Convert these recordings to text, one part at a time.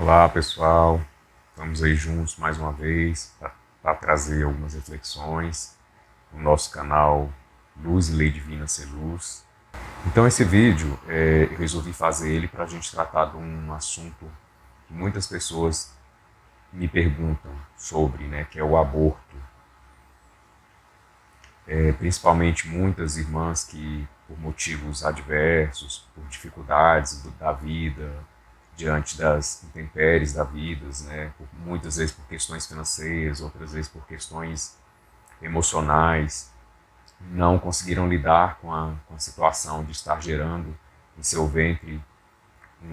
Olá pessoal, estamos aí juntos mais uma vez para trazer algumas reflexões no nosso canal Luz e Lei Divina Ser Luz. Então esse vídeo eu resolvi fazer ele para a gente tratar de um assunto que muitas pessoas me perguntam sobre, né, que é o aborto. Principalmente muitas irmãs que, por motivos adversos, por dificuldades da vida, diante das intempéries da vida, né? Muitas vezes por questões financeiras, outras vezes por questões emocionais, não conseguiram lidar com a situação de estar gerando em seu ventre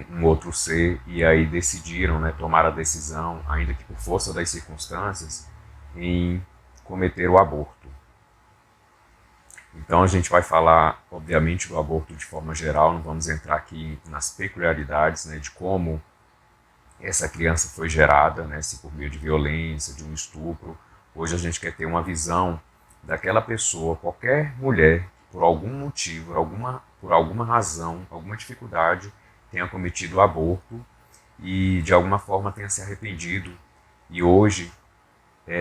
um outro ser e aí decidiram, né, tomar a decisão, ainda que por força das circunstâncias, em cometer o aborto. Então a gente vai falar, obviamente, do aborto de forma geral, não vamos entrar aqui nas peculiaridades, né, de como essa criança foi gerada, né, se por meio de violência, de um estupro. Hoje a gente quer ter uma visão daquela pessoa, qualquer mulher, que por algum motivo, por alguma razão, alguma dificuldade, tenha cometido o aborto e de alguma forma tenha se arrependido e hoje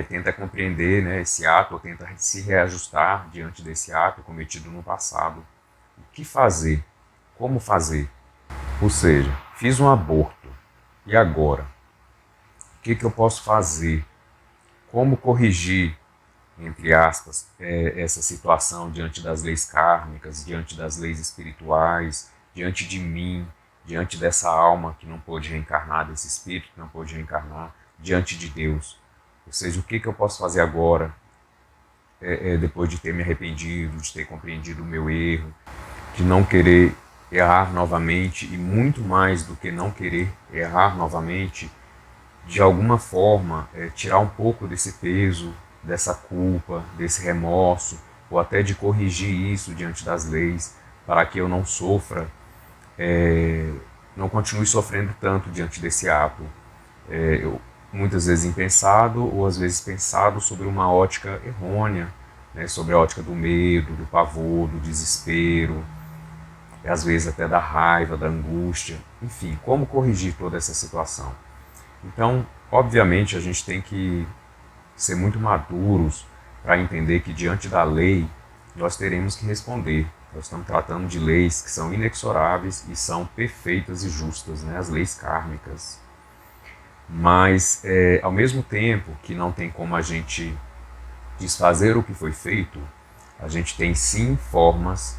tenta compreender, né, esse ato, ou tenta se reajustar diante desse ato cometido no passado. O que fazer? Como fazer? Ou seja, fiz um aborto, e agora? O que eu posso fazer? Como corrigir, entre aspas, essa situação diante das leis kármicas, diante das leis espirituais, diante de mim, diante dessa alma que não pôde reencarnar, desse espírito que não pôde reencarnar, diante de Deus? Ou seja, o que eu posso fazer agora, depois de ter me arrependido, de ter compreendido o meu erro, de não querer errar novamente e muito mais do que não querer errar novamente, de alguma forma tirar um pouco desse peso, dessa culpa, desse remorso, ou até de corrigir isso diante das leis, para que eu não sofra, não continue sofrendo tanto diante desse ato. Eu, muitas vezes impensado, ou às vezes pensado sobre uma ótica errônea, né, sobre a ótica do medo, do pavor, do desespero, às vezes até da raiva, da angústia, enfim, como corrigir toda essa situação. Então, obviamente, a gente tem que ser muito maduros para entender que diante da lei nós teremos que responder. Nós estamos tratando de leis que são inexoráveis e são perfeitas e justas, né? As leis kármicas. Mas, ao mesmo tempo que não tem como a gente desfazer o que foi feito, a gente tem sim formas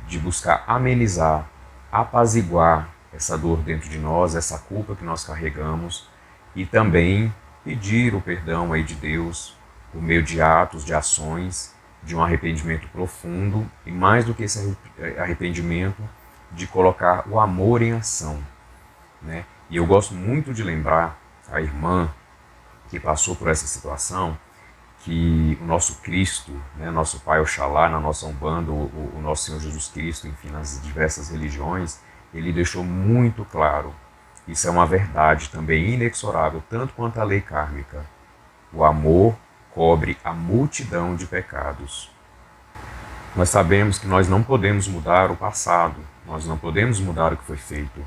de buscar amenizar, apaziguar essa dor dentro de nós, essa culpa que nós carregamos, e também pedir o perdão aí de Deus por meio de atos, de ações, de um arrependimento profundo, e mais do que esse arrependimento, de colocar o amor em ação, né? E eu gosto muito de lembrar a irmã que passou por essa situação, que o nosso Cristo, né, nosso Pai Oxalá, na nossa Umbanda, o nosso Senhor Jesus Cristo, enfim, nas diversas religiões, ele deixou muito claro, isso é uma verdade também inexorável, tanto quanto a lei kármica. O amor cobre a multidão de pecados. Nós sabemos que nós não podemos mudar o passado, nós não podemos mudar o que foi feito,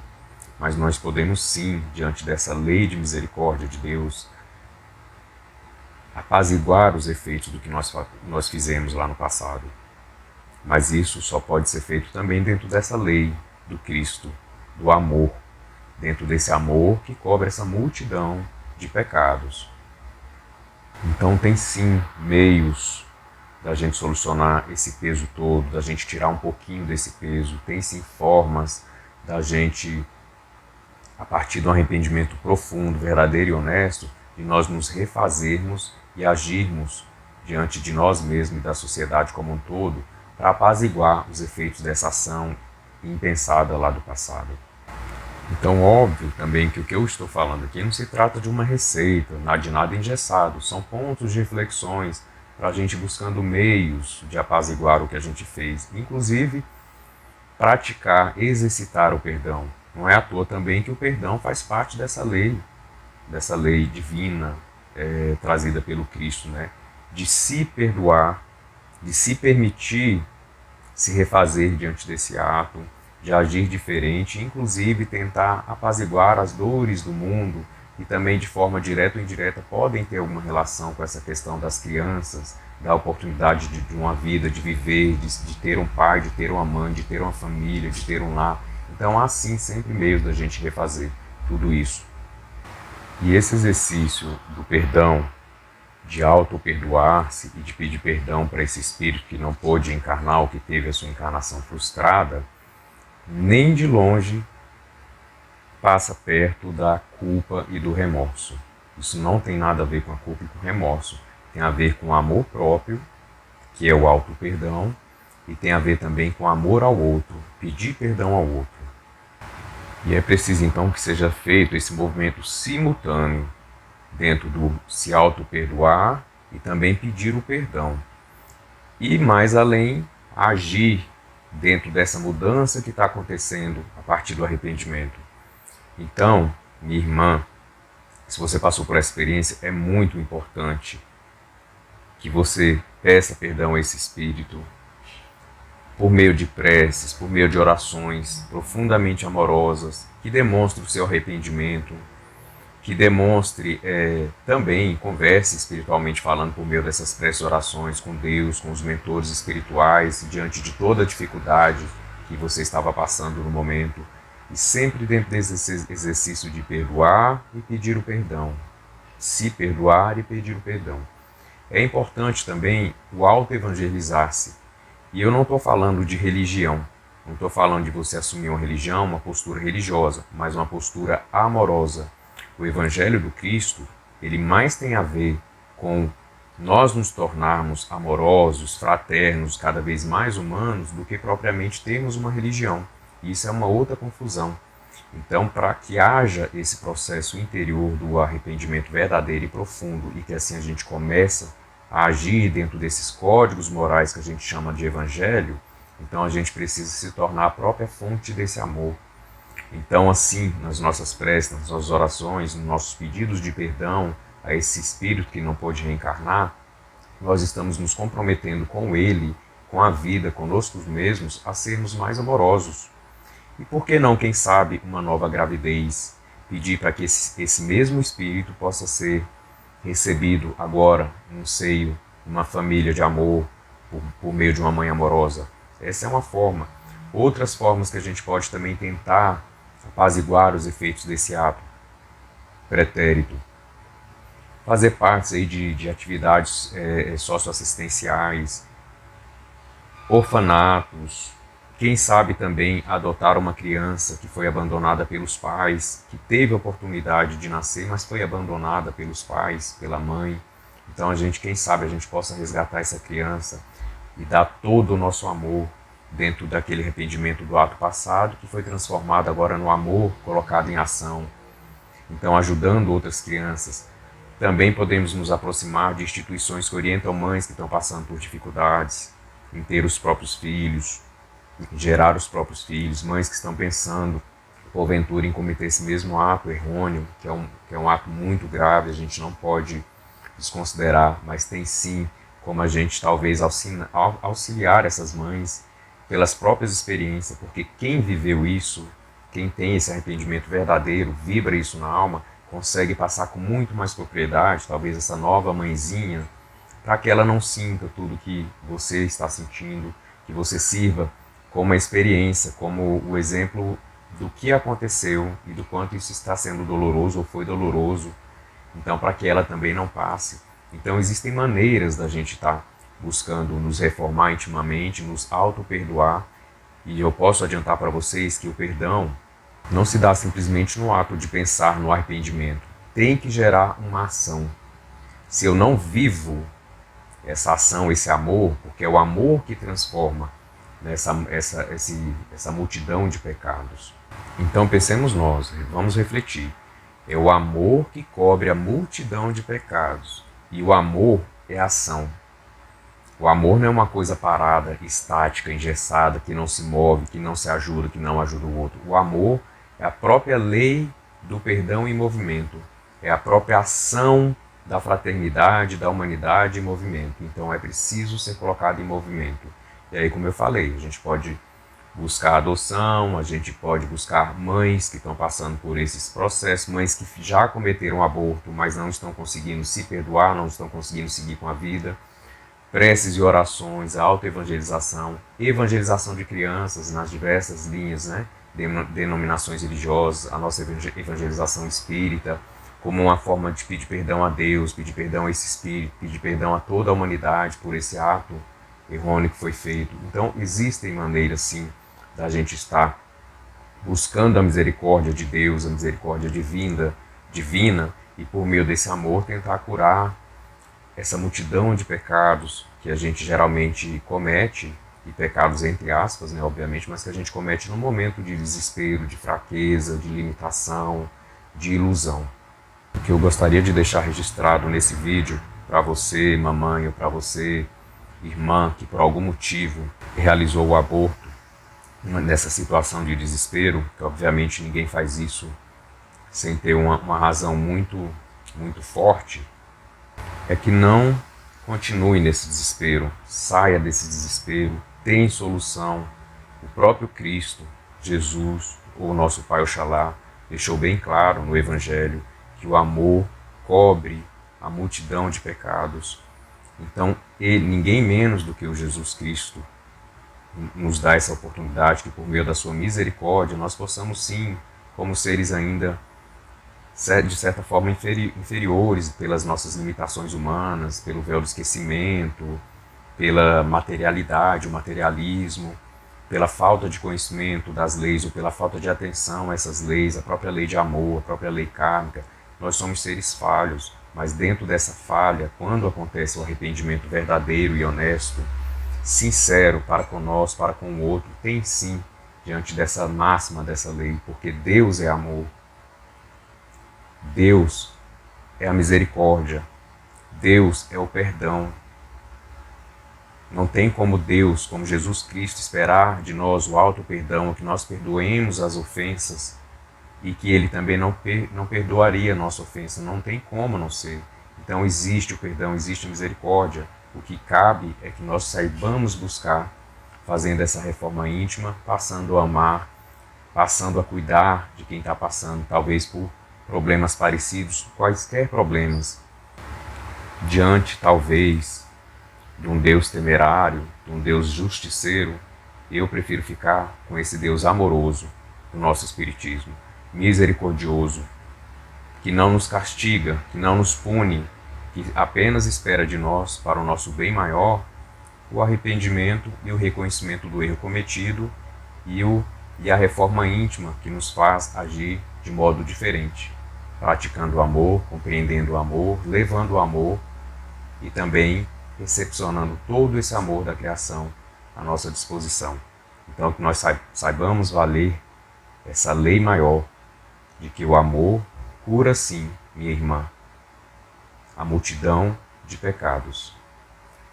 mas nós podemos sim, diante dessa lei de misericórdia de Deus, apaziguar os efeitos do que nós fizemos lá no passado. Mas isso só pode ser feito também dentro dessa lei do Cristo, do amor, dentro desse amor que cobre essa multidão de pecados. Então tem sim meios da gente solucionar esse peso todo, da gente tirar um pouquinho desse peso, tem sim formas da gente, a partir de um arrependimento profundo, verdadeiro e honesto, de nós nos refazermos e agirmos diante de nós mesmos e da sociedade como um todo, para apaziguar os efeitos dessa ação impensada lá do passado. Então, óbvio também que o que eu estou falando aqui não se trata de uma receita, de nada engessado, são pontos de reflexões para a gente buscando meios de apaziguar o que a gente fez, inclusive praticar, exercitar o perdão. Não é à toa também que o perdão faz parte dessa lei divina trazida pelo Cristo, né? De se perdoar, de se permitir se refazer diante desse ato, de agir diferente, inclusive tentar apaziguar as dores do mundo, e também de forma direta ou indireta podem ter alguma relação com essa questão das crianças, da oportunidade de uma vida, de viver, de ter um pai, de ter uma mãe, de ter uma família, de ter um lar. Então há sim sempre meios da gente refazer tudo isso. E esse exercício do perdão, de auto-perdoar-se e de pedir perdão para esse espírito que não pôde encarnar ou que teve a sua encarnação frustrada, nem de longe passa perto da culpa e do remorso. Isso não tem nada a ver com a culpa e com o remorso. Tem a ver com o amor próprio, que é o auto-perdão, e tem a ver também com amor ao outro, pedir perdão ao outro. E é preciso então que seja feito esse movimento simultâneo dentro do se auto-perdoar e também pedir o perdão. E mais além, agir dentro dessa mudança que está acontecendo a partir do arrependimento. Então, minha irmã, se você passou por essa experiência, é muito importante que você peça perdão a esse espírito por meio de preces, por meio de orações profundamente amorosas, que demonstrem o seu arrependimento, que demonstre também, converse espiritualmente falando por meio dessas preces orações com Deus, com os mentores espirituais, diante de toda a dificuldade que você estava passando no momento, e sempre dentro desse exercício de perdoar e pedir o perdão, se perdoar e pedir o perdão. É importante também o auto-evangelizar-se. E eu não estou falando de religião, não estou falando de você assumir uma religião, uma postura religiosa, mas uma postura amorosa. O Evangelho do Cristo, ele mais tem a ver com nós nos tornarmos amorosos, fraternos, cada vez mais humanos, do que propriamente termos uma religião. Isso é uma outra confusão. Então, para que haja esse processo interior do arrependimento verdadeiro e profundo, e que assim a gente começa a agir dentro desses códigos morais que a gente chama de evangelho, então a gente precisa se tornar a própria fonte desse amor. Então, assim, nas nossas preces, nas nossas orações, nos nossos pedidos de perdão a esse espírito que não pôde reencarnar, nós estamos nos comprometendo com ele, com a vida, conosco mesmos, a sermos mais amorosos. E por que não, quem sabe, uma nova gravidez? Pedir para que esse mesmo espírito possa ser recebido agora num seio, numa família de amor, por meio de uma mãe amorosa. Essa é uma forma. Outras formas que a gente pode também tentar apaziguar os efeitos desse ato pretérito. Fazer parte aí de atividades socioassistenciais, orfanatos, quem sabe também adotar uma criança que foi abandonada pelos pais, que teve a oportunidade de nascer, mas foi abandonada pelos pais, pela mãe. Então quem sabe a gente possa resgatar essa criança e dar todo o nosso amor dentro daquele arrependimento do ato passado, que foi transformado agora no amor colocado em ação. Então, ajudando outras crianças. Também podemos nos aproximar de instituições que orientam mães que estão passando por dificuldades em ter os próprios filhos, gerar os próprios filhos, mães que estão pensando, porventura, em cometer esse mesmo ato errôneo, que é um ato muito grave, a gente não pode desconsiderar, mas tem sim como a gente talvez auxiliar essas mães pelas próprias experiências, porque quem viveu isso, quem tem esse arrependimento verdadeiro, vibra isso na alma, consegue passar com muito mais propriedade, talvez essa nova mãezinha, para que ela não sinta tudo que você está sentindo, que você sirva como uma experiência, como o exemplo do que aconteceu e do quanto isso está sendo doloroso ou foi doloroso, então para que ela também não passe. Então existem maneiras da gente estar buscando nos reformar intimamente, nos auto-perdoar, e eu posso adiantar para vocês que o perdão não se dá simplesmente no ato de pensar no arrependimento, tem que gerar uma ação. Se eu não vivo essa ação, esse amor, porque é o amor que transforma essa multidão de pecados. Então pensemos nós, vamos refletir. É o amor que cobre a multidão de pecados. E o amor é ação. O amor não é uma coisa parada, estática, engessada, que não se move, que não se ajuda, que não ajuda o outro. O amor é a própria lei do perdão em movimento. É a própria ação da fraternidade, da humanidade em movimento. Então é preciso ser colocado em movimento. E aí, como eu falei, a gente pode buscar adoção, a gente pode buscar mães que estão passando por esses processos, mães que já cometeram aborto, mas não estão conseguindo se perdoar, não estão conseguindo seguir com a vida. Preces e orações, autoevangelização, evangelização de crianças nas diversas linhas, né? Denominações religiosas, a nossa evangelização espírita, como uma forma de pedir perdão a Deus, pedir perdão a esse espírito, pedir perdão a toda a humanidade por esse ato errôneo que foi feito. Então, existem maneiras, sim, da gente estar buscando a misericórdia de Deus, a misericórdia divina, e por meio desse amor tentar curar essa multidão de pecados que a gente geralmente comete, e pecados entre aspas, né, obviamente, mas que a gente comete no momento de desespero, de fraqueza, de limitação, de ilusão. O que eu gostaria de deixar registrado nesse vídeo, para você, mamãe, ou para você, irmã, que por algum motivo realizou o aborto nessa situação de desespero, que obviamente ninguém faz isso sem ter uma razão muito forte, é que não continue nesse desespero, saia desse desespero, tem solução. O próprio Cristo, Jesus, ou nosso Pai Oxalá, deixou bem claro no Evangelho que o amor cobre a multidão de pecados. Então, ninguém menos do que o Jesus Cristo nos dá essa oportunidade que por meio da sua misericórdia nós possamos sim, como seres ainda de certa forma inferiores pelas nossas limitações humanas, pelo véu do esquecimento, pela materialidade, o materialismo, pela falta de conhecimento das leis ou pela falta de atenção a essas leis, a própria lei de amor, a própria lei kármica. Nós somos seres falhos, mas dentro dessa falha, quando acontece o arrependimento verdadeiro e honesto, sincero para conosco, para com o outro, tem sim, diante dessa máxima dessa lei, porque Deus é amor, Deus é a misericórdia, Deus é o perdão. Não tem como Deus, como Jesus Cristo, esperar de nós o alto perdão, que nós perdoemos as ofensas e que Ele também não perdoaria a nossa ofensa. Não tem como não ser. Então existe o perdão, existe a misericórdia. O que cabe é que nós saibamos buscar, fazendo essa reforma íntima, passando a amar, passando a cuidar de quem está passando, talvez por problemas parecidos, quaisquer problemas, diante talvez de um Deus temerário, de um Deus justiceiro. Eu prefiro ficar com esse Deus amoroso do nosso Espiritismo, misericordioso, que não nos castiga, que não nos pune, que apenas espera de nós, para o nosso bem maior, o arrependimento e o reconhecimento do erro cometido e a reforma íntima que nos faz agir de modo diferente, praticando o amor, compreendendo o amor, levando o amor e também recepcionando todo esse amor da criação à nossa disposição. Então que nós saibamos valer essa lei maior de que o amor cura sim, minha irmã, a multidão de pecados.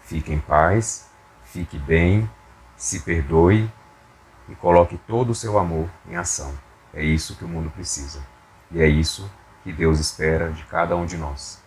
Fique em paz, fique bem, se perdoe e coloque todo o seu amor em ação. É isso que o mundo precisa. E é isso que Deus espera de cada um de nós.